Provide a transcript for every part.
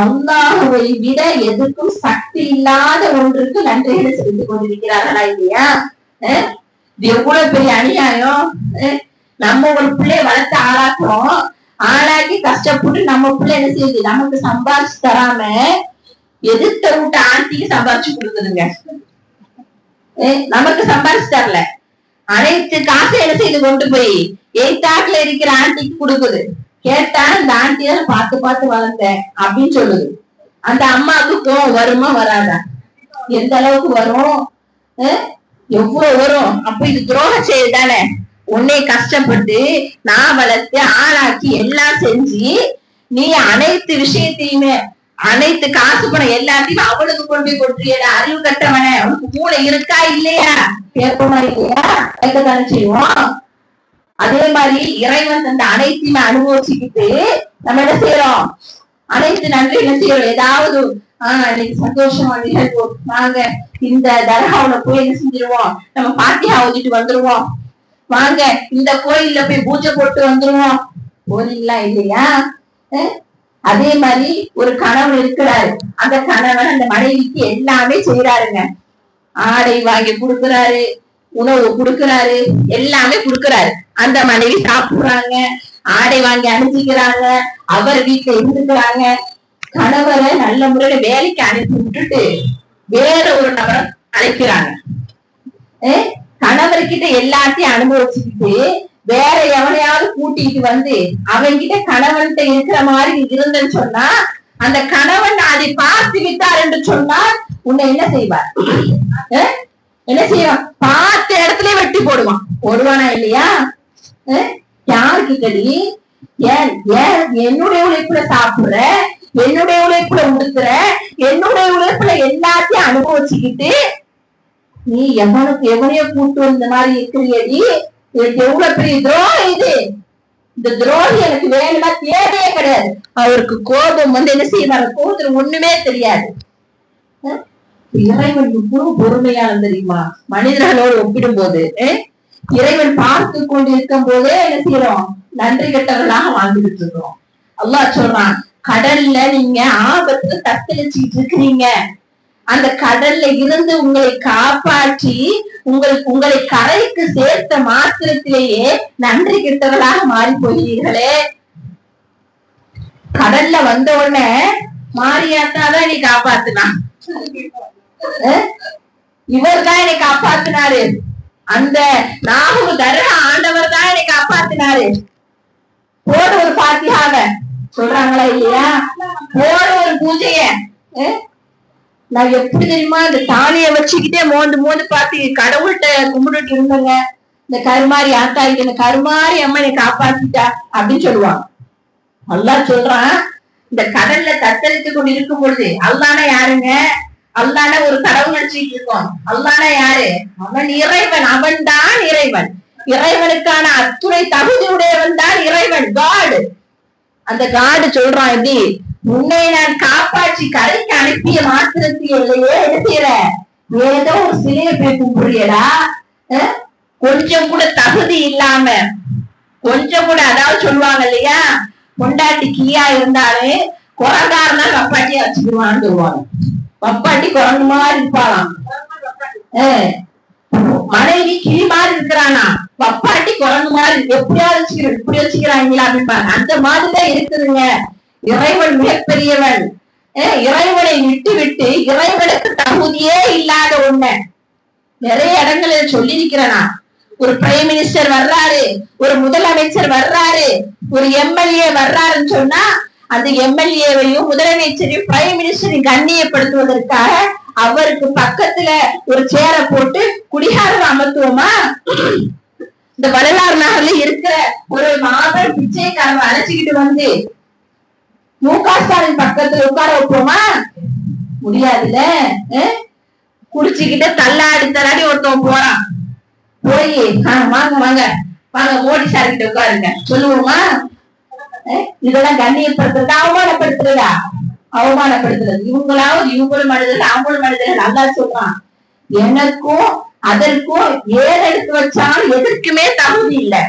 அல்லாஹ்வை விட எதுக்கும் சக்தி இல்லாத ஒன்றுக்கு நன்றிகளை செலுத்திக் கொண்டிருக்கிறார்களா இல்லையா? இது எவ்வளவு பெரிய அநியாயம். நம்ம ஒரு பிள்ளைய வளர்த்து ஆளாக்குறோம், ஆளாக்கி கஷ்டப்பட்டு நம்ம பிள்ளை என்ன செய்யுது, நமக்கு சம்பாதிச்சு தராம எதிர்த்த விட்டு ஆண்டிக்கு சம்பாதிச்சு கொடுக்குதுங்க. நமக்கு சம்பாதிச்சு தரல, அனைத்து காசு என்ன செய்து கொண்டு போய் எய்தாக்குல இருக்கிற ஆண்டிக்கு கொடுக்குது. கேட்டா இந்த ஆண்டியால பார்த்து பார்த்து வளர்ந்தேன் அப்படின்னு சொல்லுது. அந்த அம்மாவுக்கு கோவம் வருமா வராதா? எந்த அளவுக்கு வரும், எவ்வளவு வரும். அப்ப இது துரோகம் செய்யுதானே. உன்னை கஷ்டப்பட்டு நான் வளர்த்து ஆளாக்கி எல்லாம் செஞ்சு நீ அனைத்து விஷயத்தையுமே, அனைத்து காசு பணம் எல்லாத்தையும் அவனுக்கு கொண்டு போய் கொட்டுறியடா, அறிவு கட்டவன. அவனுக்கு மூளை இருக்கா இல்லையா? கேட்போமா இல்லையா? கேட்கத்தானே செய்வோம். அதே மாதிரி இறைவன் அந்த அனைத்தையுமே அனுபவிச்சுக்கிட்டு நம்ம என்ன செய்யறோம், அனைத்து நன்றி என்ன செய்யறோம். ஏதாவது இன்னைக்கு சந்தோஷமா நிகழ்வு, வாங்க இந்த தர்காவுல போய் என்ன செஞ்சிருவோம், நம்ம பாத்தியா ஓதிட்டு வந்துருவோம், வாங்க இந்த கோயில்ல போய் பூஜை போட்டு வந்துருவோம். கோயில்லா இல்லையா? அதே மாதிரி ஒரு கணவன் இருக்கிறாரு, அந்த கணவன் அந்த மனைவிக்கு எல்லாமே செய்யறாருங்க. ஆடை வாங்கி கொடுக்குறாரு, உணவு கொடுக்குறாரு, எல்லாமே கொடுக்குறாரு. அந்த மனைவி சாப்பிடுறாங்க, ஆடை வாங்கி அணிஞ்சிக்கிறாங்க, அவர் வீட்டுல இருந்துக்கிறாங்க. கணவரை நல்ல முறையில வேலைக்கு அனுப்பி விட்டுட்டு வேற ஒரு நபரை அழைக்கிறாங்க. கணவர்கிட்ட எல்லாத்தையும் அனுபவிச்சுக்கிட்டு வேற எவனையாவது கூட்டிட்டு வந்து அவன்கிட்ட கணவன்கிட்ட இருக்கிற மாதிரி இருந்தன்னு சொன்னா, அந்த கணவன் அதை பார்த்து விட்டார் என்று சொன்னால் உன்னை என்ன செய்வார்? என்ன செய்வான்? பார்த்த இடத்துல வெட்டி போடுவான். போடுவானா இல்லையா? யாருக்கு நீ என்னுடைய உழைப்புல சாப்பிடுற, என்னுடைய உழைப்புல உடுத்துற, என்னுடைய உழைப்புல எல்லாத்தையும் அனுபவிச்சுக்கிட்டு நீ எவனையோ கூட்டு வந்த மாதிரி இருக்கிறீடி. எனக்கு எவ்வளவு பெரிய துரோகம் இது. இந்த துரோகி எனக்கு வேணும்னா தேவையே கிடையாது. அவருக்கு கோபம் வந்து என்ன செய்வாங்க, கோபத்துல ஒண்ணுமே தெரியாது. இறைவன் இவ்வளவு பொறுமையான தெரியுமா? மனிதர்களோடு ஒப்பிடும் போது இறைவன் பார்த்து கொண்டு இருக்கும் போதே என்ன செய்யறோம், நன்றி கெட்டவர்களாக வாழ்ந்துட்டு இருக்கிறோம். அல்லாஹ் சொல்றான், கடல்ல நீங்க ஆபத்துல தத்தளிச்சுட்டு இருக்கிறீங்க, அந்த கடல்ல இருந்து உங்களை காப்பாற்றி உங்களை கரைக்கு சேர்த்த மாத்திரத்திலேயே நன்றி கெட்டவர்களாக மாறி போகிறீர்களே. கடல்ல வந்த உடனே மாரியாத்தாதான் நீ காப்பாத்துனா, இவர் தான் என்னை காப்பாத்தினாரு, அந்த நாகூர் தர்கா ஆண்டவர் தான் என்னை காப்பாத்தினாரு. போட ஒரு பாத்தியாக சொல்றாங்களா இல்லையா? போட ஒரு பூஜைய. நான் எப்படி தெரியுமா, இந்த தாலிய வச்சுக்கிட்டே மோந்து பார்த்து கடவுள்கிட்ட கும்பிட்டுட்டு இருந்தேங்க. இந்த கருமாரி ஆத்தாய்க்கு, இந்த கருமாரி அம்மா என்னை காப்பாத்திட்டா அப்படின்னு சொல்லுவாங்க. அல்லாஹ் சொல்றான், இந்த கடல்ல தத்தளித்து கொண்டு இருக்கும் பொழுது அல்லாஹ்னா யாருங்க? அல்லாஹ்னா ஒரு கடவுள் நினைச்சிட்டு இருக்கோம். அல்லாஹ்னா யாரு? அவன் இறைவன், அவன் தான் இறைவன். இறைவனுக்கான அத்துணை தகுதியுடையவன் தான் இறைவன், காடு. அந்த காடு சொல்றான், எப்படி உன்னை நான் காப்பாற்றி கரைக்கு அனுப்பிய மாத்திரத்திலேயே என்ன செய்யற, ஏதோ ஒரு சிலையை போய் கும்பிடுறியடா. கொஞ்சம் கூட தகுதி இல்லாம, கொஞ்சம் கூட, அதாவது சொல்லுவாங்க இல்லையா, பொண்டாட்டி கீயா இருந்தாலே குரங்காரனா வப்பாட்டியா வச்சுக்குவான்னு சொல்லுவாங்க. வப்பாட்டி குரங்கு மாதிரி இருப்பாளாம், மனைவி கிளி மாதிரி இருக்கிறானா, வப்பாட்டி குரங்கு மாதிரி எப்படியாவது வச்சுக்கிறேன், இப்படி வச்சுக்கிறாங்களா அப்படின்பாங்க. அந்த மாதிரிதான் இருக்குதுங்க. இறைவன் மிகப்பெரியவன். இறைவனை விட்டு விட்டு இறைவனுக்கு தகுதியே இல்லாத ஒண்ணு நிறைய இடங்களில் சொல்லி இருக்கிறனா. ஒரு பிரைம் மினிஸ்டர் வர்றாரு, ஒரு முதலமைச்சர் வர்றாரு, ஒரு எம்எல்ஏ வர்றாருன்னு சொன்னா அந்த எம்எல்ஏவையும் முதலமைச்சரையும் பிரைம் மினிஸ்டரையும் கண்ணியப்படுத்துவதற்காக அவருக்கு பக்கத்துல ஒரு சேரை போட்டு குடிகாரர் அமர்த்துவோமா? இந்த வள்ளலார் நகர்ல இருக்கிற ஒரு மாபெரும் பிச்சைக்காரன் அழைச்சிக்கிட்டு வந்து முக ஸ்டாலின் பக்கத்துல உட்கார வைப்போமா? முடியாதுல்ல. குடிச்சுக்கிட்ட தள்ளாடி தள்ளாடி ஒருத்தவன் போறான், போய் வாங்க வாங்க வாங்க மோடி சார் கிட்ட உட்காருங்க சொல்லுவோமா? இதெல்லாம் கண்ணியப்படுத்துறதா அவமானப்படுத்துறதா? அவமானப்படுத்துறது. இவங்களும் மனிதர்கள், அவங்களும் மனிதர்கள். நல்லா சொல்றான், எனக்கும் அதற்கும் ஏன் எடுத்து வச்சாலும் எதற்குமே தகுதி இல்லை.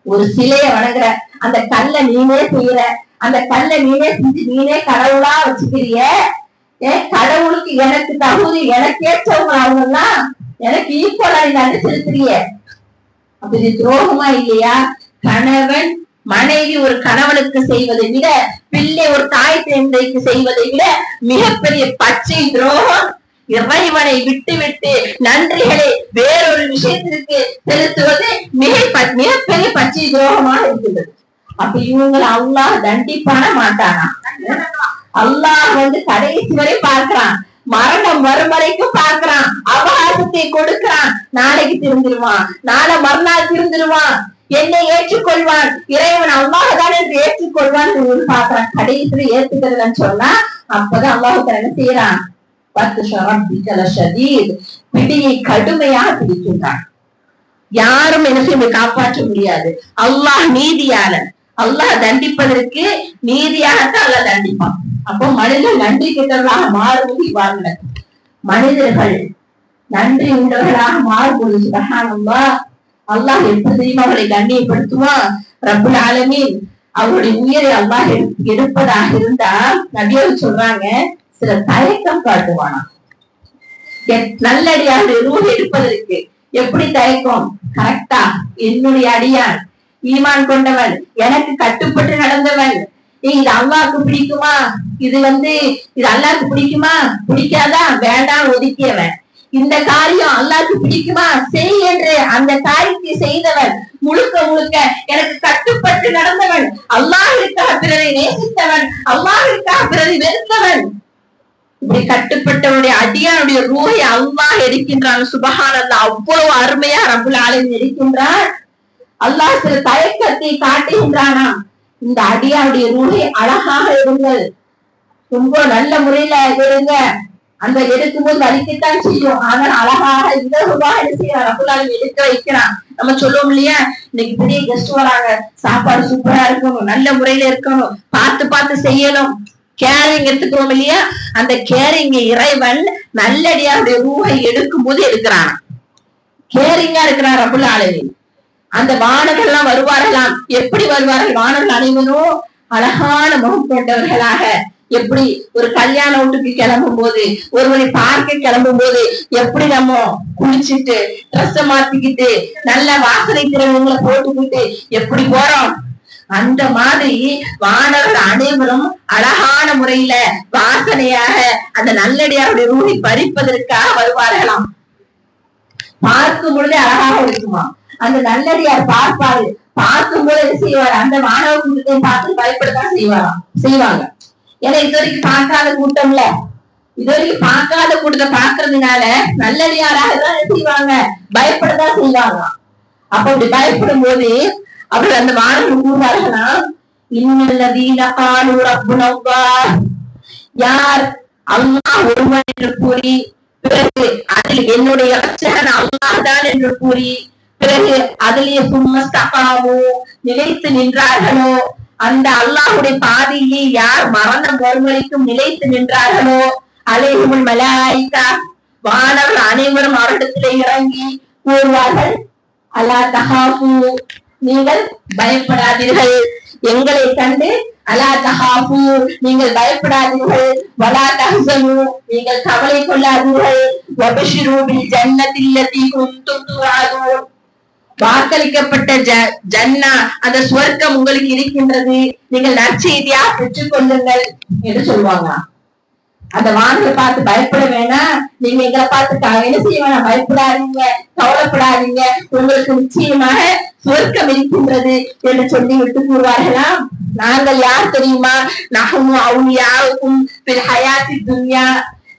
ஒரு சிலைய வணங்குற, அந்த கல்ல நீனே செய்யற, அந்த கல்லை நீனே செஞ்சு நீனே கடவுளா வச்சுக்கிறிய. கடவுளுக்கு எனக்கு தகுதி, எனக்கு ஏற்றவங்க அவங்க எல்லாம் எனக்கு ஈக்குவலா நீ நன்றி செலுத்துறிய. அப்படி துரோகமா இல்லையா? கணவன் மனைவி ஒரு கணவனுக்கு செய்வதை விட, பிள்ளை ஒரு தாய் தந்தைக்கு செய்வதை விட மிகப்பெரிய பச்சை துரோகம் இறைவனை விட்டு விட்டு நன்றிகளை வேறொரு விஷயத்திற்கு செலுத்துவது மிகப்பெரிய பச்சை துரோகமாக இருக்கிறது. அப்ப இவங்களை அல்லாஹ் தண்டிப்பான மாட்டானா? அல்லாஹ் கடைசி வரை பார்க்கிறான், மரணம் வரும் வரைக்கும் பார்க்கிறான், அவகாசத்தை கொடுக்கிறான். நாளைக்கு திருந்திருவான், நாளை மறுநாள் திருந்திருவான், என்னை ஏற்றுக்கொள்வான், இறைவன் அல்லாஹ் தான் என்று ஏற்றுக்கொள்வான் பார்க்கிறான். கடைசியில் ஏற்றுக்கிறதுன்னு சொன்னா அப்பதான் அல்லாஹ் என்ன செய்யறான்? பிடியை கடுமையாக பிடிக்கின்றான். யாரும் என்ன செய்ய காப்பாற்ற முடியாது. அல்லாஹ் நீதியாளன். அல்லாஹ் தண்டிப்பதற்கு நீதியாகத்தான் அல்லாஹ் தண்டிப்பான். அப்போ மனிதர்கள் நன்றி கெட்டவர்களாக மாறுவது இவ்வாறு. மனிதர்கள் நன்றி உண்டவர்களாக மாறும்போது சுப்ஹானல்லாஹ், அல்லாஹ் எப்படியும் அவர்களை கண்ணியப்படுத்துவான். ரப்புல் ஆலமீன் அவருடைய உயிரை அல்லாஹ் எடுப்பதாக இருந்தால் நபிகள் சொல்றாங்க, சில தயக்கம் காட்டுவானா. நல்லடியாருடைய ரூஹ் எடுப்பதற்கு எப்படி தயக்கம்? கரெக்டா என்னுடைய அடியான் ஈமான் கொண்டவன், எனக்கு கட்டுப்பட்டு நடந்தவன், இது அல்லாஹ்க்கு பிடிக்குமா, இது அல்லாஹ்க்கு பிடிக்குமா, பிடிக்காதா, வேண்டாம் ஒதுக்கியவன், இந்த காரியம் அல்லாஹ்க்கு பிடிக்குமா செய் என்று அந்த காரியத்தை செய்தவன், முழுக்க முழுக்க எனக்கு கட்டுப்பட்டு நடந்தவன், அல்லாஹ்விற்காக பிறரை நேசித்தவன், அல்லாஹ்விற்காக பிறரை வெறுத்தவன். இப்படி கட்டுப்பட்டவனுடைய அடியானுடைய ரூஹை அல்லாஹ் எடுக்கின்றான். சுப்ஹானல்லாஹ், அவ்வளவு அருமையா ரப்புல் ஆலமீன் எடுக்கின்றான். அல்லாஹ் சில தயக்கத்தை காட்டுகின்றானா. இந்த அடியானுடைய ரூஹை அழகாக எடுங்கள், ரொம்ப நல்ல முறையில எடுங்க. அந்த எடுக்கும்போது வலிக்கத்தான் செய்யும், ஆனால் அழகாக இலகுவாக ரப்புல் ஆலமீன் எடுக்க வைக்கிறான். நம்ம சொல்லுவோம் இல்லையா, இன்னைக்கு பெரிய கெஸ்ட் வராங்க, சாப்பாடு சூப்பரா இருக்கணும், நல்ல முறையில இருக்கணும், பார்த்து பார்த்து செய்யணும், கேரிங் எடுத்துக்கிறோம் இல்லையா. அந்த கேரிங் இறைவன் நல்லடியாருடைய ரூஹை எடுக்கும் போது எடுக்கிறான். கேரிங்கா இருக்கிறான் ரப்புல் ஆலமீன். அந்த வானர்கள் எல்லாம் வருவார்களாம். எப்படி வருவார்கள்? வானர்கள் அனைவரும் அழகான முகம் கொண்டவர்களாக. எப்படி ஒரு கல்யாண வீட்டுக்கு கிளம்பும் போது, ஒருவரை பார்க்க கிளம்பும் போது எப்படி நம்ம குளிச்சுட்டு ட்ரெஸ் மாத்திக்கிட்டு நல்ல வாசனை திரவியங்களை போட்டுக்கிட்டு எப்படி போறோம், அந்த மாதிரி வானர்கள் அனைவரும் அழகான முறையில வாசனையாக அந்த நல்லடியாருடைய ரூஹை பறிப்பதற்காக வருவார்களாம். பார்க்கும் பொழுதே அழகாக இருக்குமா. அந்த நல்லடியார் பார்ப்பாரு, பார்க்கும்போது என்ன செய்வாரு? அந்த மாணவ கூட்டத்தை பார்த்து பயப்படத்தான் செய்வாங்க. ஏன்னா இது வரைக்கும் பார்க்காத கூட்டம்ல, இது வரைக்கும் பார்க்காத கூட்டத்தை பார்க்கறதுனால நல்லடியாராக தான் செய்வாங்க, பயப்படத்தான் செய்வாங்க. அப்ப அப்படி பயப்படும் போது அவர்கள் அந்த மாணவர்கள் கூறுவார்களாம், இன்னல்லதீன காலு ரப்புனல்லாஹ், யார் அல்லாஹ் ஒருவன் என்று கூறி, பிறகு அதில் என்னுடைய இரட்சகன் அல்லாஹ் தான் என்று கூறி, பிறகு அதிலேயே சும்மஸ்தகாமோ நிலைத்து நின்றார்களோ, அந்த அல்லாஹுடைய பாதையை யார் மரணம் வரும் வரைக்கும் நிலைத்து நின்றார்களோ, அலைஹிமுல் மலாயிகா, வானவர்கள் அனைவரும் அவரிடத்திலே இறங்கி கூறுவார்கள், அல்லா தஹாஃபு, நீங்கள் பயப்படாதீர்கள், எங்களை கண்டு அலா தஹாஃபு, நீங்கள் பயப்படாதீர்கள், வலா தஹ்சனு, நீங்கள் கவலை கொள்ளாதீர்கள், வபஷிரு பில் ஜன்னத்தில்லதி குன்தும் துஆதுன், வாக்களிக்கப்பட்ட ஜன்னா, அந்த சுவர்க்கம் உங்களுக்கு இருக்கின்றது, நீங்கள் நற்செய்தியா பெற்றுக் கொள்ளுங்கள் என்று சொல்லுவாங்க. அந்த வானத்தை பார்த்து பயப்பட வேணாம், நீங்க எங்களை பார்த்து என்ன செய்ய வேணாம், பயப்படாதீங்க, கவலைப்படாதீங்க, உங்களுக்கு நிச்சயமாக சுவர்க்கம் இருக்கின்றது என்று சொல்லி விட்டு கூறுவார்களாம். நாங்கள் யார் தெரியுமா? நஹ்னு அவுலியாஉக்கும் ஃபில் ஹயாத்தி துன்யா,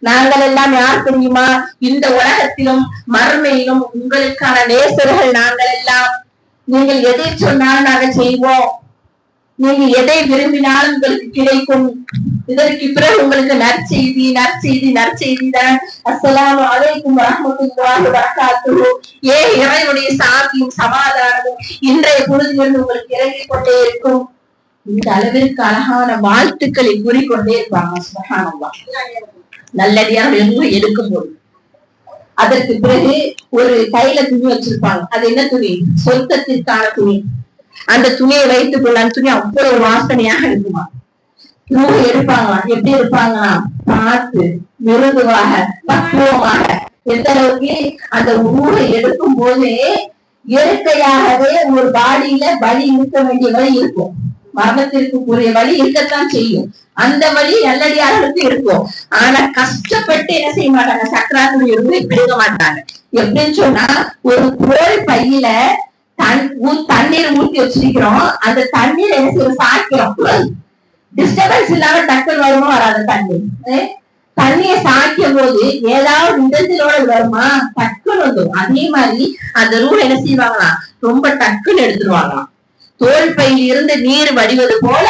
நாங்கள் எல்லாம் யார் தெரியுமா? இந்த உலகத்திலும் மறுமையிலும் உங்களுக்கான நேசர்கள் நாங்கள் எல்லாம். நீங்கள் எதை சொன்னாலும் நாங்கள் செய்வோம், நீங்க எதை விரும்பினாலும் உங்களுக்கு கிடைக்கும். இதற்கு பிறகு உங்களுக்கு நற்செய்தி நற்செய்தி நற்செய்தி தான். அஸ்ஸலாமு அலைக்கும் வரஹ்மத்துல்லாஹி வபரகாத்துஹு. இறைவனுடைய சாந்தியும் சமாதானமும் இன்றைய பொழுதிலிருந்து உங்களுக்கு இறங்கிக் கொண்டே இருக்கும். இந்த அளவிற்கு அழகான வாழ்த்துக்களை கூறிக்கொண்டே இருப்பாங்க. சுப்ஹானல்லாஹ். நல்லடியாக எடுக்கும் போது அதற்கு பிறகு ஒரு கையில துணி வச்சிருப்பாங்க. அது என்ன துணி? சொர்க்கத்திற்கான துணி. அந்த துணியை வைத்துக் கொள்ள அந்த துணி அவ்வளவு வாசனையாக இருக்குமா. ரூஹை எடுப்பாங்களாம். எப்படி இருப்பாங்களாம்? பார்த்து மிருதுவாக பக்குவமாக. எந்த அளவுக்கு அந்த ரூஹை எடுக்கும் போதே இயற்கையாகவே ஒரு பாடியில வலி இருக்க வேண்டிய வலி இருக்கும், மரணத்திற்கு கூடிய வலி இருக்கத்தான் செய்யும். அந்த வழி நல்லடியார்களுக்கு இருக்கும். ஆனா கஷ்டப்பட்டு என்ன செய்ய மாட்டாங்க, சக்கராத்துடைய ரூஹை பிடுங்க மாட்டாங்க. எப்படின்னு சொன்னா, ஒரு தோல் பையில தண்ணீர் ஊற்றி வச்சிருக்கிறோம். அந்த தண்ணீர் என்ன செய்ய சாய்க்கிறோம். டிஸ்டர்பன்ஸ் இல்லாம டக்குன்னு வருமா வராது தண்ணி. தண்ணிய சாய்க்கும் போது ஏதாவது இடத்திலோட வருமா, டக்குன்னு வந்துடும். அதே மாதிரி அந்த ரூல் என்ன செய்வாங்களாம், ரொம்ப டக்குன்னு எடுத்துருவாங்களாம். தோல் பையில் இருந்து நீர் வடிவது போல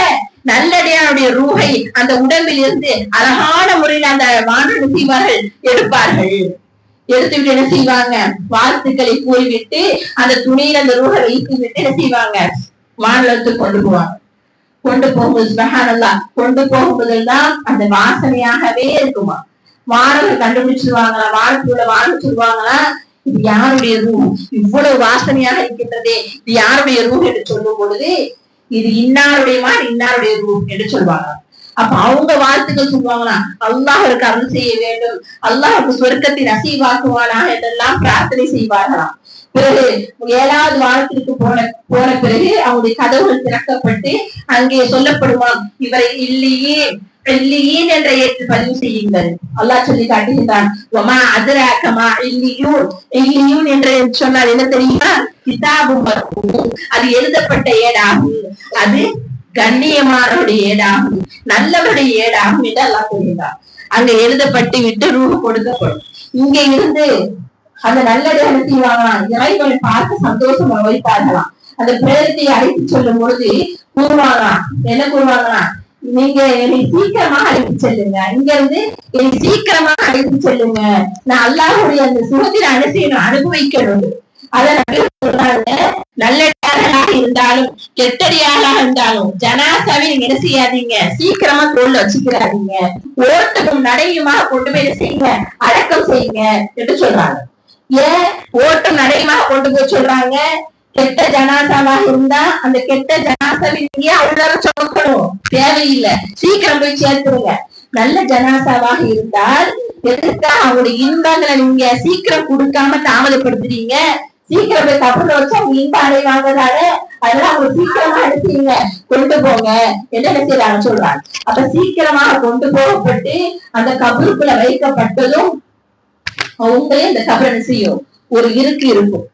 நல்லடியாருடைய ரூஹை அந்த உடம்பில் இருந்து அழகான முறையில் அந்த வானொலி செய்வார்கள், எடுப்பார்கள். எடுத்துவிட்டு என்ன செய்வாங்க, வாழ்த்துக்களை கூறிவிட்டு அந்த துணியில அந்த ரூஹை வைத்து விட்டு என்ன செய்வாங்க, வானலத்துக்கு கொண்டு போவாங்க. கொண்டு போகும்போது சுப்ஹானல்லாஹ், கொண்டு போகும்போதுதான் அந்த வாசனையாகவே இருக்குமா. வானவர்கள் கண்டுபிடிச்சிருவாங்களா, வானத்துக்குள்ள சொல்லுவாங்களா, இது யாருடைய ரூஹ், இவ்வளவு வாசனையாக இருக்கின்றதே, இது யாருடைய ரூஹ் என்று சொல்லும் பொழுது இது இன்னாருடைய மாதிரி இன்னாருடைய ரூஹ் என்று சொல்லுவாங்க. அப்ப அவங்க வாழ்த்துக்கள் சொல்லுவாங்களாம், அல்லாஹ்வுக்கு அருள் செய்ய வேண்டும், அல்லாஹ்வுக்கு சொர்க்கத்தை நசீவாக்குவானாக என்றெல்லாம் பிரார்த்தனை செய்வார்களாம். பிறகு 7வது வாரத்திற்கு போன பிறகு அவங்களுடைய கதவுகள் திறக்கப்பட்டு அங்கே சொல்லப்படுவான், இவரை இல்லியீன் என்ற ஏற்று பதிவு செய்யுங்கள். அல்லாஹ் சொல்லி காட்டுகின்றான், இல்லியூன் என்று சொன்னால் என்ன தெரியுமா, கிதாபும் அது எழுதப்பட்ட ஏடாகும், அது கண்ணியமானவருடைய ஏடாகும், நல்லவருடைய ஏடாகும் என்று அல்லாஹ் சொல்கிறான். அங்க எழுதப்பட்டு விட்டு ரூஹ் கொடுக்கப்படும். இங்க இருந்து அந்த நல்லடியாக செய்வாங்களாம், இறைவனை பார்த்து சந்தோஷம் வைத்தார்களாம். அந்த பிரேதத்தை அழைத்து சொல்லும் பொழுது கூறுவாங்களாம், என்ன கூறுவாங்களாம், நீங்க என்னை சீக்கிரமாக அழைத்து செல்லுங்க, இங்க இருந்து என்னை சீக்கிரமாக அழைத்து செல்லுங்க, நான் அல்லாஹ்வுடைய அந்த சுகத்தின் அனுசரியை அனுபவிக்கணும். அதனால நல்லடியார்களாக இருந்தாலும் கெட்டடியார்களாக இருந்தாலும் ஜனாசாவை நீங்க என்ன செய்யாதீங்க, சீக்கிரமா தோல்ல வச்சுக்கிறாதீங்க, ஓட்டமும் நடையுமாக கொண்டு போய் என்ன செய்யுங்க, அடக்கம் செய்யுங்க என்று சொல்றாங்க. ஏன் ஓட்டம் நடையுமாக கொண்டு போய் சொல்றாங்க? கெட்ட ஜனாசாவாக இருந்தா அந்த கெட்ட ஜனாசாவை நீங்க அவ்வளவு சொல்லணும் தேவையில்லை, சீக்கிரம் போய் சேர்த்துருங்க. நல்ல ஜனாசாவாக இருந்தால் எதுக்காக அவங்களுடைய இன்பங்களை நீங்க சீக்கிரம் கொடுக்காம தாமதப்படுத்துறீங்க? சீக்கிரம் போய் கப்பல வச்சு அவங்க இன்ப அடைவாங்கதானே, அதெல்லாம் அவங்க சீக்கிரமா எடுத்தீங்க கொண்டு போங்க என்ன செய்யறாங்க சொல்றாங்க. அப்ப சீக்கிரமாக கொண்டு போகப்பட்டு அந்த கபருக்குள்ள வைக்கப்பட்டதும் அவங்களே அந்த கபரை செய்யும், ஒரு இருக்கும்.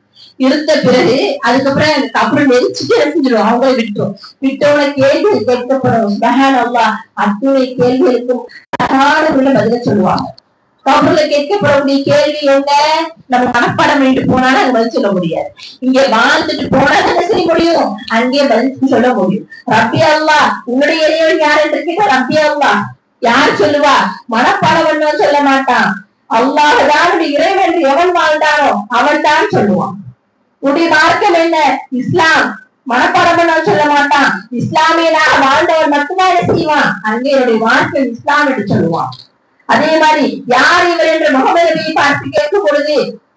இருந்த பிறகு அதுக்கப்புறம் அந்த கபரை நெரிச்சுட்டு செஞ்சிடும், அவங்களே விட்டுரும். விட்டோட கேள்விகள் கேட்கப்படும். சுப்ஹானல்லாஹ், அத்துணை கேள்விகளுக்கும் பதில சொல்லுவாங்க. கபர்ல கேட்கப்படக்கூடிய கேள்வி என்ன, நம்ம மனப்பாடம் பண்ணிட்டு போனாலும் அங்க பதில் சொல்ல முடியாது. இங்க வாழ்ந்துட்டு போனா என்ன செய்ய முடியும், அங்கே பதில் சொல்ல முடியும். ரப்பி அல்லாஹ், உன்னுடைய இறைவன் யார் என்று கேட்டா ரப்பி அல்லாஹ் யார் சொல்லுவா, மனப்பாடம் பண்ண சொல்ல மாட்டான். அல்லாஹ்தான் இறைவன் என்று எவன் வாழ்ந்தானோ அவன் தான் சொல்லுவான். உன்னுடைய மார்க்கம் என்ன, இஸ்லாம், மனப்பாடம் பண்ண சொல்ல மாட்டான். இஸ்லாமியனாக வாழ்ந்தவன் மட்டும்தான் என்ன செய்வான், அங்கே என்னுடைய மார்க்கம் இஸ்லாம் என்று சொல்லுவான். அதே மாதிரி யார் இவர் என்று முகமது நபியை பார்த்து கேட்கும் பொழுது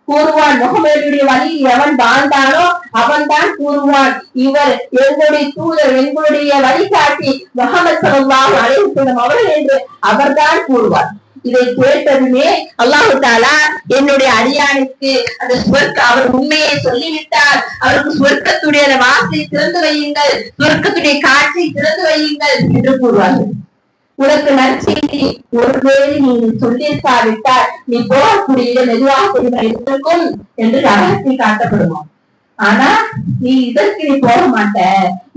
கூறுவான், முகமதுடைய வழியில் எவன் வாழ்ந்தானோ அவன் தான் கூறுவான், இவர் எங்களுடைய தூதர், எங்களுடைய வழிகாட்டி முகமது ஸல்லல்லாஹு அலைஹி வஸல்லம் அவர்கள் என்று அவர்தான் கூறுவார். இதை கேட்டதுமே அல்லாஹு தஆலா என்னுடைய அடியானுக்கு அந்த அவர் உண்மையை சொல்லிவிட்டார், அவருக்கு சொர்க்கத்துடைய வாசலை திறந்து வையுங்கள், சொர்க்கத்துடைய காட்சியை திறந்து வையுங்கள் என்று கூறுவார்கள். உனக்கு நற்செய்தி ஒருவேளை நீ சொல்லியிருக்காவிட்டால் நீ போகக்கூடிய மெதுவாக இருக்கும் என்று ரகத்தில் காட்டப்படுமா. ஆனா நீ இதற்கு நீ போக மாட்ட,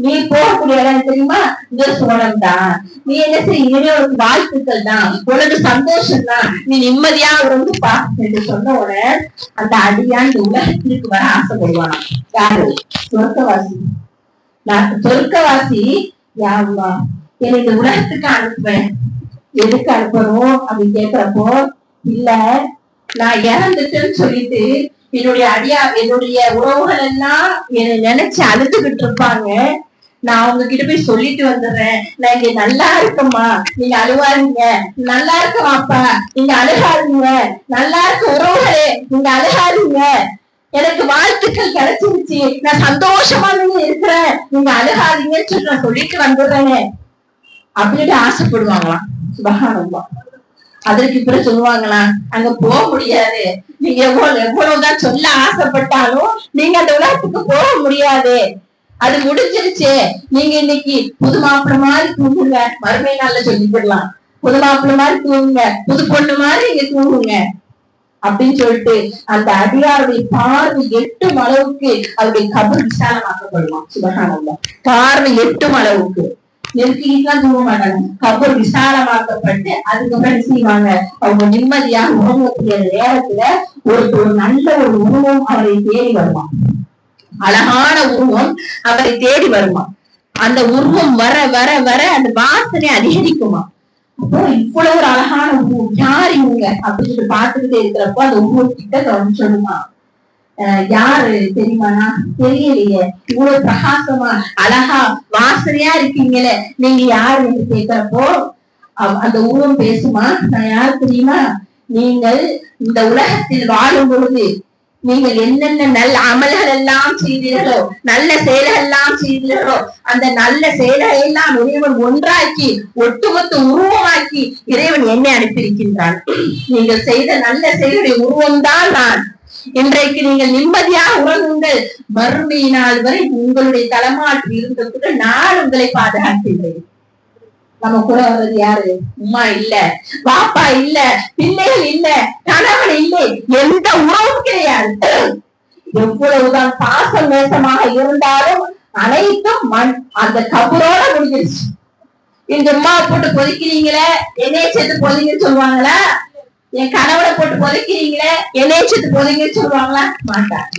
நீ போகக்கூடிய இடம் தெரியுமா, இந்த சோழம் தான். நீ என்ன செய்ய, இனிமே உனக்கு வாழ்த்துக்கள் தான், உனக்கு சந்தோஷம் தான், நீ நிம்மதியா இருந்துப்பா என்று சொன்ன உடனே அந்த அடியான் இந்த உலகத்திற்கு வர ஆசைப்படுவானா. யாரு? சொர்க்கவாசி. சொர்க்கவாசி யாருமா, என்னை இந்த உலகத்துக்கு அனுப்புவேன், எதுக்கு அனுப்பணும் அப்படின்னு கேட்கிறப்போ, இல்ல நான் இறந்துட்டேன்னு சொல்லிட்டு என்னுடைய உறவுகள் எல்லாம் என்னை நினைச்சு அழுதுகிட்டு இருப்பாங்க, நான் அவங்க கிட்ட போய் சொல்லிட்டு வந்துடுறேன், நான் இங்க நல்லா இருக்கம்மா நீங்க அழுவாதீங்க, நல்லா இருக்கமாப்பா நீங்க அழுகாதீங்க, நல்லா இருக்க உறவுகளே நீங்க அழுகாதீங்க, எனக்கு வாழ்த்துக்கள் கிடைச்சிருச்சு, நான் சந்தோஷமா இருக்கிறேன், நீங்க அழுகாதீங்கன்னு சொல்லி நான் சொல்லிட்டு வந்துடுறேனே அப்படின்னு ஆசைப்படுவாங்களாம். சுபஹானல்லாஹ். அதற்கு பிறகு சொல்லுவாங்களா, அங்க போக முடியாது, நீங்க எவ்வளவுதான் சொல்ல ஆசைப்பட்டாலும் நீங்க அந்த உலகத்துக்கு போக முடியாது, அது முடிஞ்சிருச்சு, நீங்க இன்னைக்கு புது மாப்பிள்ள மாதிரி தூங்குங்க, மறுமை நாள்ல சொல்லிவிடலாம், புது மாப்பிள்ள மாதிரி தூங்குங்க, புது பொண்ணு மாதிரி நீங்க தூங்குங்க அப்படின்னு சொல்லிட்டு அந்த அடியாருடைய பார்வை எட்டும் அளவுக்கு அவருடைய கபர் விசாலமாக்கப்படுவான். சுபஹானல்லாஹ். பார்வை எட்டும் அளவுக்கு நெருக்கிதான் தூங்க மாட்டாங்க, கபர் விசாலமாக்கப்பட்டு அதுக்கப்புறம் செய்வாங்க, அவங்க நிம்மதியாக உறங்கக்கூடிய நேரத்துல ஒரு நல்ல ஒரு உருவம் அவரை தேடி வருவான், அழகான உருவம் அவரை தேடி வருமா. அந்த உருவம் வர வர வர அந்த வாசனை அதிகரிக்குமா. அப்போ இவ்வளவு ஒரு அழகான உருவம், யார் இவங்க அப்படின்னு சொல்லி பார்த்துக்கிட்டே இருக்கிறப்போ அந்த உருவம் கிட்ட கவனிச்சு சொல்லுமா, யாரு தெரியுமானா, தெரியலையே, இவ்வளவு பிரகாசமா அழகா வாசனையா இருக்கீங்களே, நீங்க யாருன்னு கேட்கிறப்போ அந்த உருவம் பேசுமா, நான் யாரு தெரியுமா, நீங்கள் இந்த உலகத்தில் வாழும் பொழுது நீங்கள் என்னென்ன நல்ல அமல்கள் எல்லாம் செய்தீர்களோ, நல்ல செயல்கள் எல்லாம் செய்தீர்களோ, அந்த நல்ல செயல்களை எல்லாம் இறைவன் ஒன்றாக்கி ஒட்டுமொத்த உருவமாக்கி இறைவன் என்னை அனுப்பியிருக்கின்றான். நீங்கள் செய்த நல்ல செயலுடைய உருவம்தான் நான். இன்றைக்கு நீங்கள் நிம்மதியாக உறங்குங்கள், மறுமை நாள் வரை உங்களுடைய தலைமாட்டில் இருந்ததுக்கு நான் உங்களை பாதுகாக்கின்றேன். நம்ம கூட வர்றது யாரு, உமா இல்ல, பாப்பா இல்ல, பிள்ளைகள் இல்ல, கணவன் இல்லை, எந்த உறவும் கிடையாது. எவ்வளவுதான் பாசம் நேசமாக இருந்தாலும் அனைத்தும் மண், அந்த கபரோட முடிஞ்சிருச்சு. இந்த உமாவை போட்டு பொதிக்கிறீங்களே, என்னைய சேர்த்து பொதிங்கன்னு சொல்லுவாங்களா, என் கணவனை போட்டு பொதிக்கிறீங்களே, என்னைய சேர்த்து பொதிங்கன்னு சொல்லுவாங்களா, மாட்டாங்க.